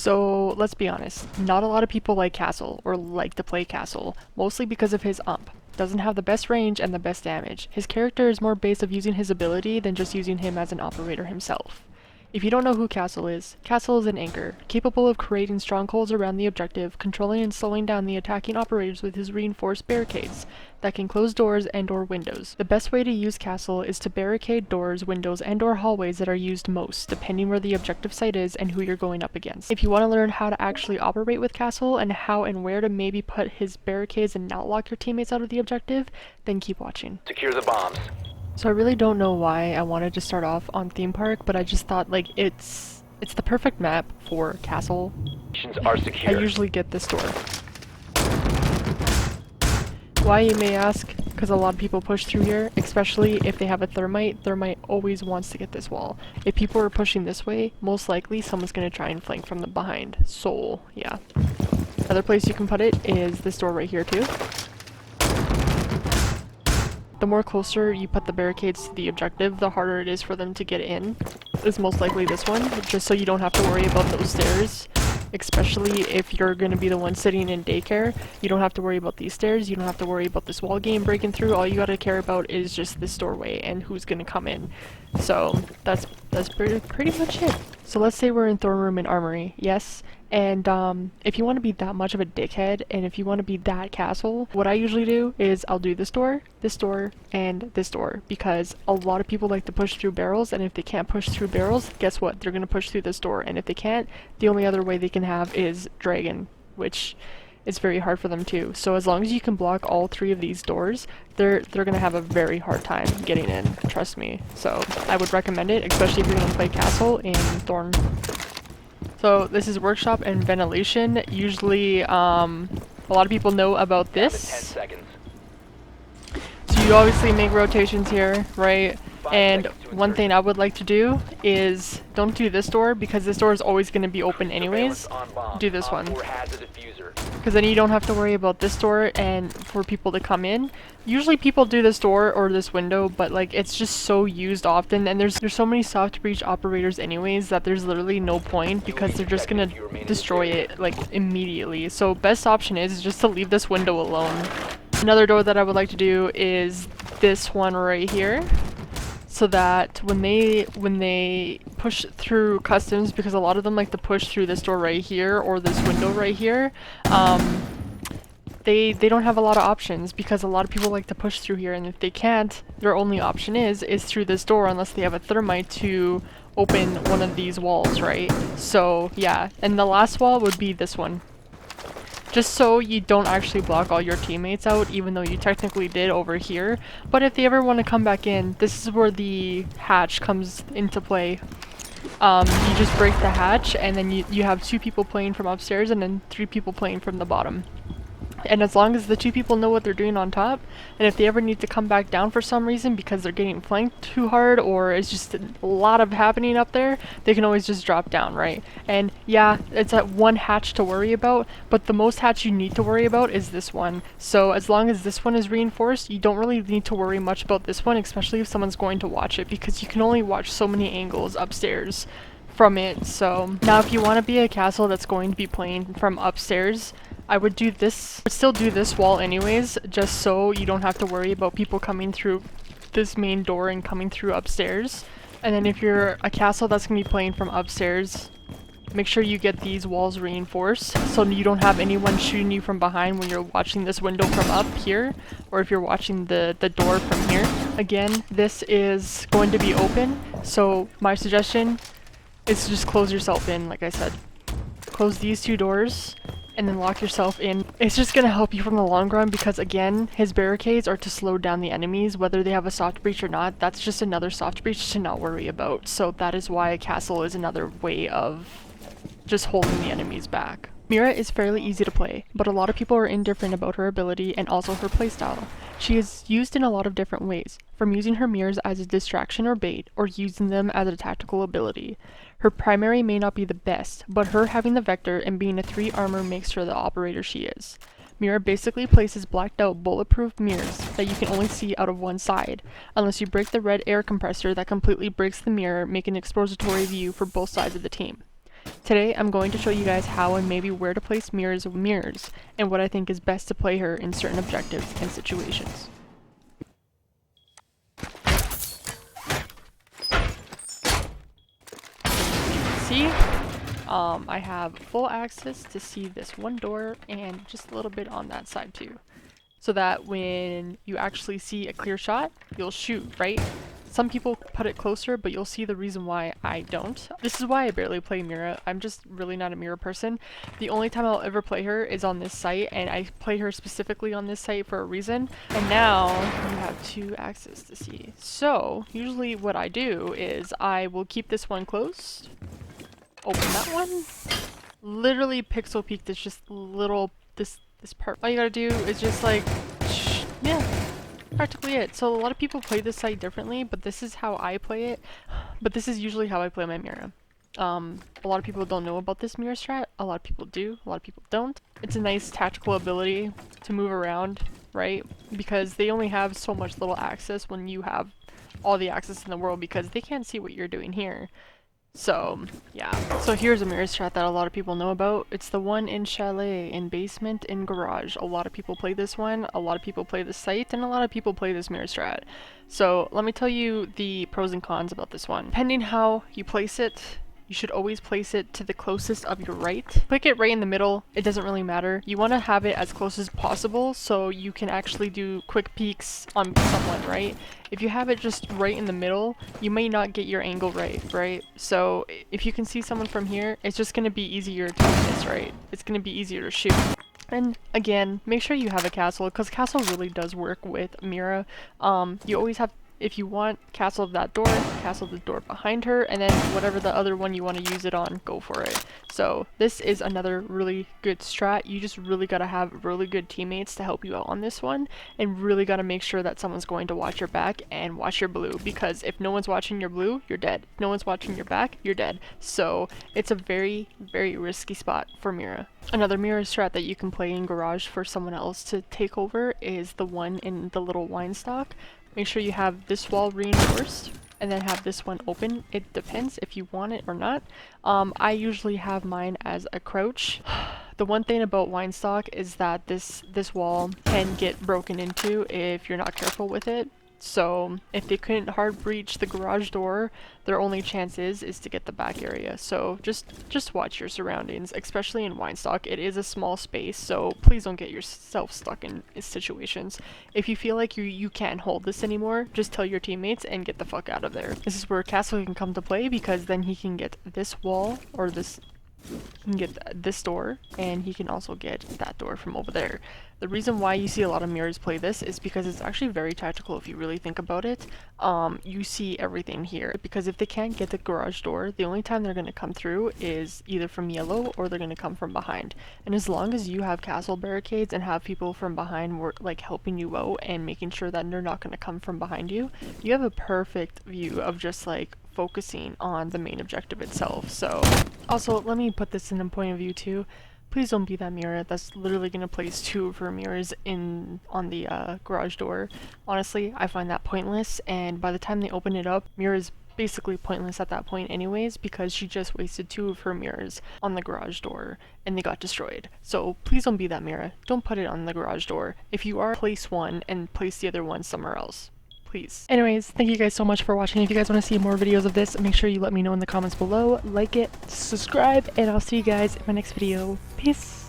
So let's be honest, not a lot of people like Castle or like to play Castle, mostly because of his ump. Doesn't have the best range and the best damage. His character is more based of using his ability than just using him as an operator himself. If you don't know who Castle is an anchor, capable of creating strongholds around the objective, controlling and slowing down the attacking operators with his reinforced barricades that can close doors and/or windows. The best way to use Castle is to barricade doors, windows, and/or hallways that are used most, depending where the objective site is and who you're going up against. If you want to learn how to actually operate with Castle and how and where to maybe put his barricades and not lock your teammates out of the objective, then keep watching. Secure the bombs. So I really don't know why I wanted to start off on Theme Park, but I just thought like it's the perfect map for Castle. Are I secure. usually get this door. Why, you may ask? Because a lot of people push through here, especially if they have a thermite. Thermite always wants to get this wall. If people are pushing this way, most likely someone's going to try and flank from the behind. So yeah. Another place you can put it is this door right here too. The more closer you put the barricades to the objective, the harder it is for them to get in. Is most likely this one, just so you don't have to worry about those stairs. Especially if you're going to be the one sitting in daycare, you don't have to worry about these stairs, you don't have to worry about this wall game breaking through. All you gotta care about is just this doorway and who's going to come in. So that's pretty much it. So let's say we're in Throne Room and Armory, yes? And if you want to be that much of a dickhead, and if you want to be that Castle, what I usually do is I'll do this door, and this door, because a lot of people like to push through barrels, and if they can't push through barrels, guess what? They're going to push through this door, and if they can't, the only other way they can have is Dragon, which is very hard for them too. So as long as you can block all three of these doors, they're going to have a very hard time getting in, trust me. So I would recommend it, especially if you're going to play Castle in Thorn. So this is workshop and ventilation. Usually, a lot of people know about Down to 10 this. seconds. So you obviously make rotations here, right? 5 And seconds to one insert. thing I would like to do is don't do this door because this door is always going to be open anyways. Surveillance on bomb. Do this one. Op 4 has a diffuser. Because then you don't have to worry about this door and for people to come in. Usually people do this door or this window, but like it's just so used often, and there's so many soft breach operators anyways that there's literally no point because they're just gonna destroy it like immediately. So best option is just to leave this window alone. Another door that I would like to do is this one right here. So that when they push through customs, because a lot of them like to push through this door right here or this window right here, they don't have a lot of options because a lot of people like to push through here, and if they can't, their only option is through this door unless they have a thermite to open one of these walls, right? So yeah, and the last wall would be this one. Just so you don't actually block all your teammates out, even though you technically did over here. But if they ever want to come back in, this is where the hatch comes into play. You just break the hatch, and then you have 2 people playing from upstairs and then 3 people playing from the bottom. And as long as the 2 people know what they're doing on top, and if they ever need to come back down for some reason because they're getting flanked too hard or it's just a lot of happening up there, they can always just drop down, right? And yeah, it's that one hatch to worry about, but the most hatch you need to worry about is this one. So as long as this one is reinforced, you don't really need to worry much about this one, especially if someone's going to watch it, because you can only watch so many angles upstairs from it. So now if you want to be a Castle that's going to be playing from upstairs, I would do this, still do this wall anyways, just so you don't have to worry about people coming through this main door and coming through upstairs. And then if you're a Castle that's going to be playing from upstairs, make sure you get these walls reinforced so you don't have anyone shooting you from behind when you're watching this window from up here, or if you're watching the door from here. Again, this is going to be open, so my suggestion is to just close yourself in, like I said. Close these 2 doors and then lock yourself in. It's just gonna help you from the long run because again, his barricades are to slow down the enemies, whether they have a soft breach or not. That's just another soft breach to not worry about. So that is why a Castle is another way of just holding the enemies back. Mira is fairly easy to play, but a lot of people are indifferent about her ability and also her playstyle. She is used in a lot of different ways, from using her mirrors as a distraction or bait, or using them as a tactical ability. Her primary may not be the best, but her having the vector and being a 3 armor makes her the operator she is. Mira basically places blacked out bulletproof mirrors that you can only see out of one side, unless you break the red air compressor that completely breaks the mirror, making an expository view for both sides of the team. Today I'm going to show you guys how and maybe where to place mirrors with mirrors, and what I think is best to play her in certain objectives and situations. See? I have full access to see this one door and just a little bit on that side too. So that when you actually see a clear shot, you'll shoot, right? Some people put it closer, but you'll see the reason why I don't. This is why I barely play Mira. I'm just really not a Mira person. The only time I'll ever play her is on this site, and I play her specifically on this site for a reason. And now you have 2 access to see. So usually what I do is I will keep this one closed, open that one, literally pixel peek this just little, this part. All you gotta do is just like, yeah, practically it. So a lot of people play this site differently, but this is how I play it. But this is usually how I play my Mira. A lot of people don't know about this Mira strat. A lot of people do. A lot of people don't. It's a nice tactical ability to move around, right? Because they only have so much little access when you have all the access in the world, because they can't see what you're doing here. So, yeah. So here's a mirror strat that a lot of people know about. It's the one in chalet, in basement, in garage. A lot of people play this one, a lot of people play this site, and a lot of people play this mirror strat. So let me tell you the pros and cons about this one. Depending how you place it, you should always place it to the closest of your right. Click it right in the middle, it doesn't really matter. You want to have it as close as possible so you can actually do quick peeks on someone, right? If you have it just right in the middle, you may not get your angle right? So if you can see someone from here, it's just going to be easier to miss, right? It's going to be easier to shoot. And again, make sure you have a castle, because castle really does work with Mira. You always have, if you want, castle that door, castle the door behind her, and then whatever the other one you want to use it on, go for it. So this is another really good strat. You just really gotta have really good teammates to help you out on this one, and really gotta make sure that someone's going to watch your back and watch your blue, because if no one's watching your blue, you're dead. If no one's watching your back, you're dead. So it's a very, very risky spot for Mira. Another Mira strat that you can play in garage for someone else to take over is the one in the little wine stock. Make sure you have this wall reinforced and then have this one open. It depends if you want it or not. I usually have mine as a crouch. The one thing about wine stock is that this wall can get broken into if you're not careful with it. So if they couldn't hard breach the garage door, their only chance is to get the back area. So just watch your surroundings, especially in wine stock. It is a small space, so please don't get yourself stuck in situations. If you feel like you can't hold this anymore, just tell your teammates and get the fuck out of there. This is where Castle can come to play, because then he can get this wall, or this, he can get this door, and he can also get that door from over there. The reason why you see a lot of mirrors play this is because it's actually very tactical if you really think about it. You see everything here, because if they can't get the garage door, the only time they're going to come through is either from yellow or they're going to come from behind. And as long as you have castle barricades and have people from behind like helping you out and making sure that they're not going to come from behind you, you have a perfect view of just like focusing on the main objective itself. So also, let me put this in a point of view too. Please don't be that Mira that's literally going to place 2 of her mirrors on the garage door. Honestly, I find that pointless, and by the time they open it up, Mira is basically pointless at that point anyways, because she just wasted 2 of her mirrors on the garage door and they got destroyed. So please don't be that Mira. Don't put it on the garage door. If you are, place one and place the other one somewhere else. Please. Anyways, thank you guys so much for watching. If you guys want to see more videos of this, make sure you let me know in the comments below, like it, subscribe, and I'll see you guys in my next video. Peace!